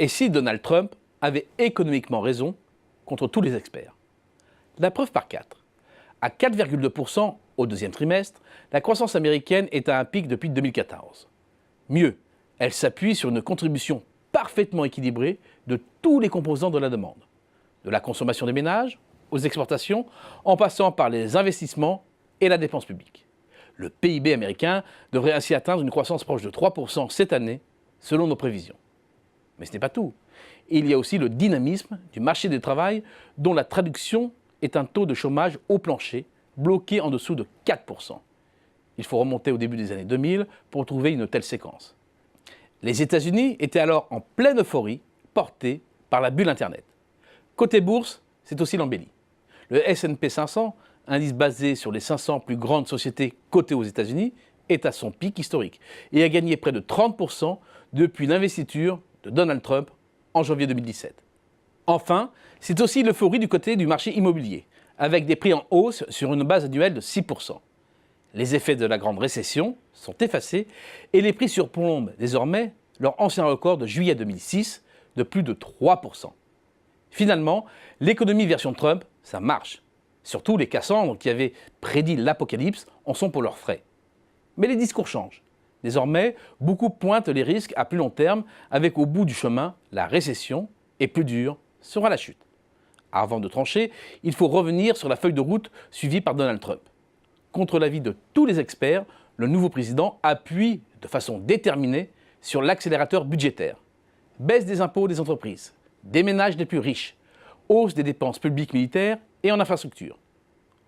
Et si Donald Trump avait économiquement raison contre tous les experts? La preuve par 4. À 4,2% au deuxième trimestre, la croissance américaine est à un pic depuis 2014. Mieux, elle s'appuie sur une contribution parfaitement équilibrée de tous les composants de la demande, de la consommation des ménages aux exportations, en passant par les investissements et la dépense publique. Le PIB américain devrait ainsi atteindre une croissance proche de 3% cette année, selon nos prévisions. Mais ce n'est pas tout. Il y a aussi le dynamisme du marché du travail, dont la traduction est un taux de chômage au plancher, bloqué en dessous de 4%. Il faut remonter au début des années 2000 pour trouver une telle séquence. Les États-Unis étaient alors en pleine euphorie, portés par la bulle Internet. Côté bourse, c'est aussi l'embellie. Le S&P 500, indice basé sur les 500 plus grandes sociétés cotées aux États-Unis, est à son pic historique et a gagné près de 30% depuis l'investiture de Donald Trump en janvier 2017. Enfin, c'est aussi l'euphorie du côté du marché immobilier, avec des prix en hausse sur une base annuelle de 6%. Les effets de la grande récession sont effacés et les prix surplombent désormais leur ancien record de juillet 2006 de plus de 3%. Finalement, l'économie version Trump, ça marche. Surtout les Cassandres qui avaient prédit l'apocalypse en sont pour leurs frais. Mais les discours changent. Désormais, beaucoup pointent les risques à plus long terme avec au bout du chemin la récession et plus dure sera la chute. Avant de trancher, il faut revenir sur la feuille de route suivie par Donald Trump. Contre l'avis de tous les experts, le nouveau président appuie de façon déterminée sur l'accélérateur budgétaire. Baisse des impôts des entreprises, des ménages les plus riches, hausse des dépenses publiques militaires et en infrastructure.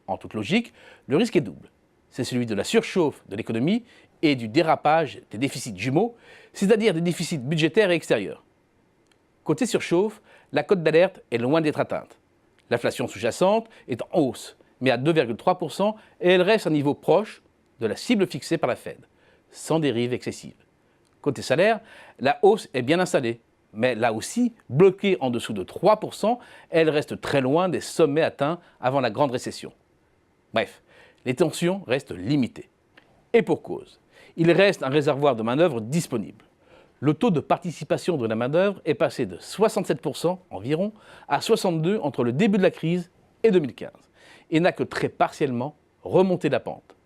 En toute logique, le risque est double. C'est celui de la surchauffe de l'économie et du dérapage des déficits jumeaux, c'est-à-dire des déficits budgétaires et extérieurs. Côté surchauffe, la cote d'alerte est loin d'être atteinte. L'inflation sous-jacente est en hausse, mais à 2,3% et elle reste à un niveau proche de la cible fixée par la Fed, sans dérive excessive. Côté salaire, la hausse est bien installée, mais là aussi, bloquée en dessous de 3%, elle reste très loin des sommets atteints avant la grande récession. Bref, les tensions restent limitées. Et pour cause, il reste un réservoir de manœuvre disponible. Le taux de participation de la main-d'œuvre est passé de 67% environ à 62% entre le début de la crise et 2015 et n'a que très partiellement remonté la pente.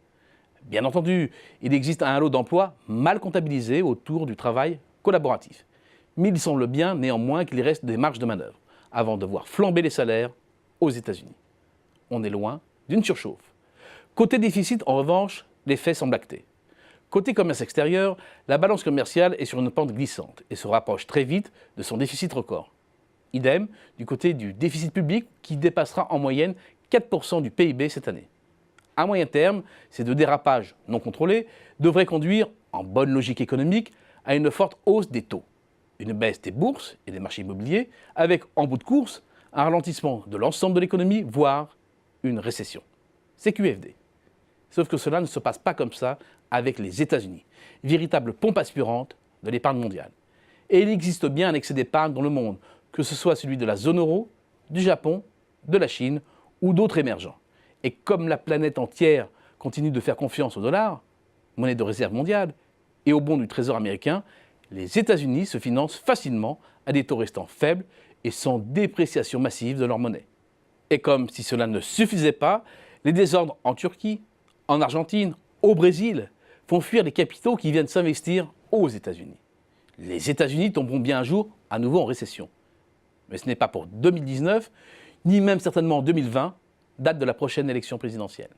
Bien entendu, il existe un lot d'emplois mal comptabilisés autour du travail collaboratif. Mais il semble bien néanmoins qu'il reste des marges de manœuvre avant de voir flamber les salaires aux États-Unis. On est loin d'une surchauffe. Côté déficit, en revanche, les faits semblent actés. Côté commerce extérieur, la balance commerciale est sur une pente glissante et se rapproche très vite de son déficit record. Idem du côté du déficit public qui dépassera en moyenne 4% du PIB cette année. À moyen terme, ces deux dérapages non contrôlés devraient conduire, en bonne logique économique, à une forte hausse des taux, une baisse des bourses et des marchés immobiliers, avec en bout de course un ralentissement de l'ensemble de l'économie, voire une récession. C'est QFD. Sauf que cela ne se passe pas comme ça avec les États-Unis, véritable pompe aspirante de l'épargne mondiale. Et il existe bien un excès d'épargne dans le monde, que ce soit celui de la zone euro, du Japon, de la Chine ou d'autres émergents. Et comme la planète entière continue de faire confiance au dollar, monnaie de réserve mondiale, et au bon du Trésor américain, les États-Unis se financent facilement à des taux restants faibles et sans dépréciation massive de leur monnaie. Et comme si cela ne suffisait pas, les désordres en Turquie, en Argentine, au Brésil, font fuir les capitaux qui viennent s'investir aux États-Unis. Les États-Unis tomberont bien un jour à nouveau en récession. Mais ce n'est pas pour 2019, ni même certainement en 2020, date de la prochaine élection présidentielle.